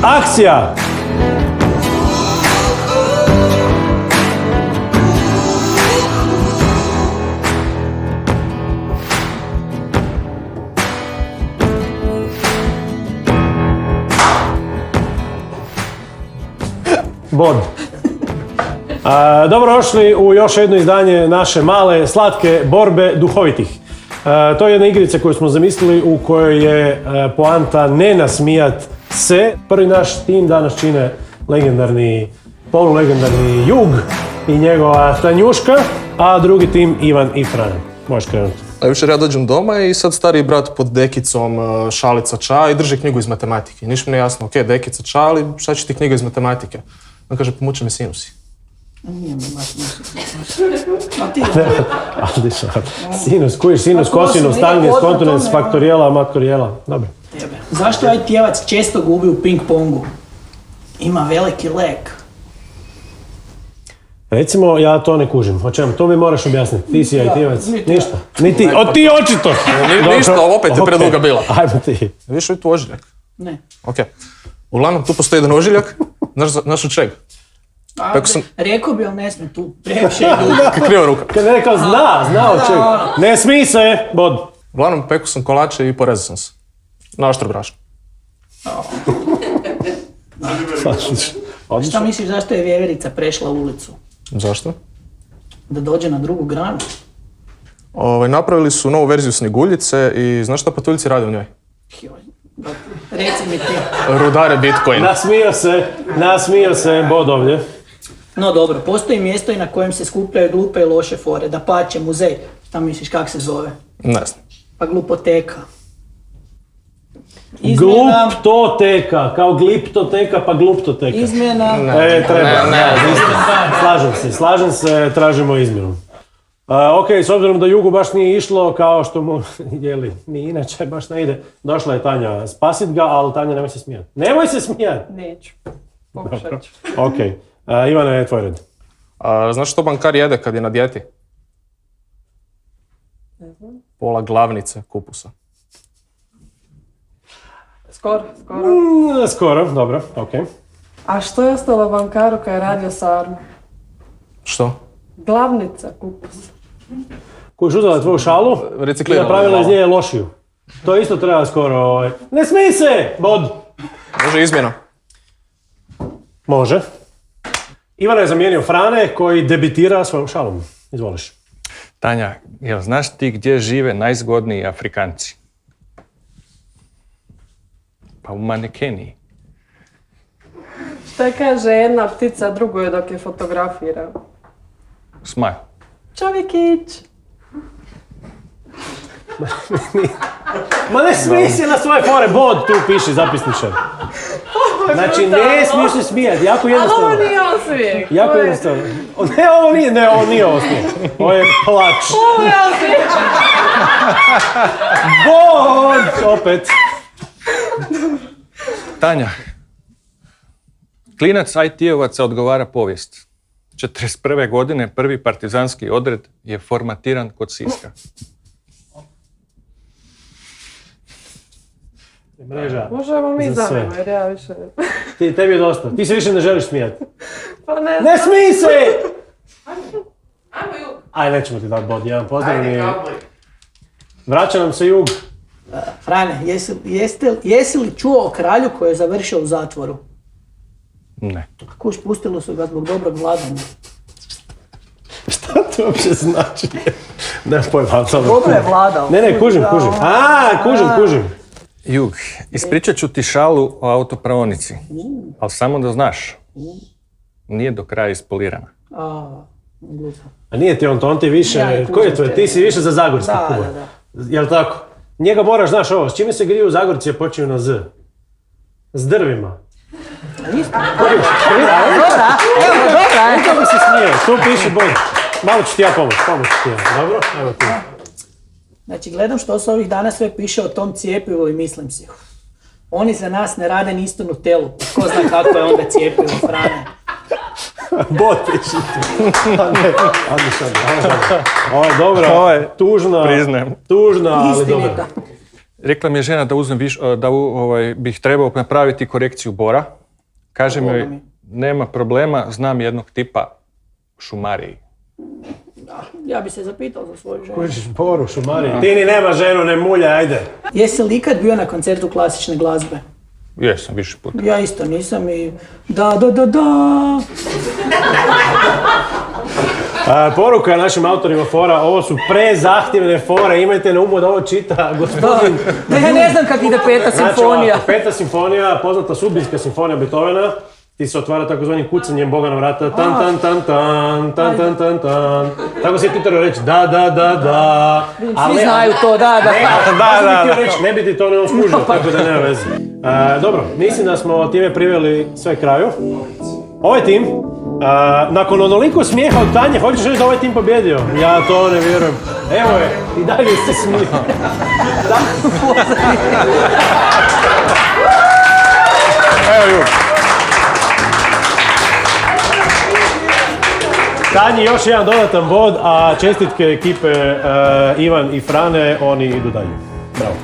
Akcija! Bod. Dobrodošli u još jedno izdanje naše male, slatke borbe duhovitih. To je jedna igrica koju smo zamislili u kojoj je poanta ne nasmijat se. Prvi naš tim danas čine legendarni, polulegendarni Jug i njegova Tanjuška, a drugi tim Ivan i Frane. Možeš krenuti. A jučer ja dođem doma i sad stariji brat pod dekicom šalica ča i drži knjigu iz matematike. Niš mi ne jasno, ok, dekica ča, ali šta će ti knjiga iz matematike? On kaže, pomuče mi sinusi. Nije mi Sinus, kujiš, sinus, kosinus, tangens, kontinens, faktorijela, maktorijela. Dobro. Zašto ovaj pjevac često gubi u ping-pongu? Ima veliki lek. Recimo, ja to ne kužim. O čemu? To mi moraš objasniti. Ti si ja pjevac. Ništa. Ni ti. O, ti očito! Ništa, ali opet je preduga bila. Ajmo ti. Viš li tu ožiljak? Ne. Ok. Uglavnom, tu postoji jedan ožiljak. Znaš od čega? Rekao bi, ali ne smije tu. Previše ljudi. Kriva ruka. Kad je rekao zna od čega. Ne smij se, bod. Uglavnom, peku sam kolače i porezao sam se. Na oštro brašno. Šta misliš zašto je vjeverica prešla ulicu? Zašto? Da dođe na drugu granu? Napravili su novu verziju Snjeguljice i znaš šta patuljci rade u njoj? Reci mi ti. Rudare Bitcoin. Nasmio se, bod ovdje. No dobro, postoji mjesto i na kojem se skupljaju glupe i loše fore. Dapače, muzej. Šta misliš kak se zove? Ne znam. Pa glupoteka. Gluptoteka, kao gliptoteka pa gluptoteka. Izmjena. Treba. Slažem se, tražimo izmjenu. Ok, s obzirom da Jugu baš nije išlo kao što mu, ni inače baš ne ide, došla je Tanja spasit ga, ali Tanja nemoj se smijati. Nemoj se smijati! Neću. Pokušat ću. Ok, Ivana je tvoj red. Znaš što bankar jede kad je na dijeti? Ne znam. Pola glavnice kupusa. Skoro. Dobro, ok. A što je ostalo bankaru kad je radio sarmu? Što? Glavnica kupus. Kojiš uzela tvoju šalu i Reciklirala napravila iz malo. nje lošiju. To isto treba skoro, Ne smij se! Bod! Može izmjena. Može. Ivana je zamijenio Frane koji debitira svojom šalom. Izvoliš. Tanja, jel znaš ti gdje žive najzgodniji Afrikanci? Pa u manekeniji. Šta kaže jedna ptica drugoj dok je fotografira? Smaj. Čovjekić! Ma ne smij se na svoje fore, bod tu piši zapisniče. Znači ne smiješ se smijati, jako jednostavno. Ali ovo nije osmijeh. Jako jednostavno. Ovo nije osmijeh. Ovo je plač. Ovo je osmijeh. Bod! Opet. Tanja, klinac IT-ovaca odgovara povijest. 41. godine prvi partizanski odred je formatiran kod Siska. Mreža. Možemo mi Za sve. zanima jer ja više... Tebi je dosta. Ti se više ne želiš smijati. Pa ne Ne smij se! Ajmo Jug. Aj, nećemo ti dati bod. Jedan pozdrav i... Vraća nam se Jug. Frane, jesi li čuo o kralju koji je završio u zatvoru? Ne. Kuš, pustilo su ga zbog dobrog vladanja. Šta to uopće znači? Ne pojma. Dobro je vladao. Ne, kužim. Kužim. Jug, ispričat ću ti šalu o autopraonici, ali samo da znaš, nije do kraja ispolirana. Glupo. A nije ti on ti više... Ja ne Koji je tvoj? kužim Ti si više za Zagorski Da. kuba. Jel tako? Njega moraš, znaš ovo, s čime se griju Zagorci je počinju na Z? S drvima. Dobra. Kako se smije? Tu piše bod. Malo ću ti ja pomoći. Dobro? Evo ti. Znači, gledam što se ovih dana sve piše o tom cijepivu i mislim si. Oni za nas ne rade ni istu Nutellu. Ko zna kako je onda cijepivo, Frane. Bod piši. Ovo je dobra, Ovo je, tužna, priznajem. tužna, ali dobra. Istinita. Rekla mi je žena da uzmem bih trebao napraviti korekciju bora. Kaže mi, nema problema, znam jednog tipa šumariji. Ja bi se zapitao za svoju ženu. Kužiš, Boru, šumari. Ti ni nema ženu, ne mulja, ajde. Jesi li ikad bio na koncertu klasične glazbe? Jesam, više puta. Ja isto nisam i da. Poruka našim autorima fora, ovo su prezahtjevne fore, imajte na umu da ovo čita gospodin. Da ja ne znam kak ide peta simfonija. Znači, peta simfonija, poznata sudbinska simfonija Beethovena, ti se otvara takozvanim kucanjem Boga na vrata, tan tan tan tan, tan tan tan tan. Tako se ti trebao reći da. Svi znaju to, da. Ne bi ti to ne skužio, tako da nema veze. Dobro, mislim da smo time priveli sve kraju. Ovaj tim, nakon onoliko smijeha od Tanje, hoćeš reći da ovaj tim pobjedio? Ja to ne vjerujem. Evo je, i dalje se smije. Evo ju. Tanji još jedan dodatan bod, a čestitke ekipe Ivan i Frane, oni idu dalje. Bravo.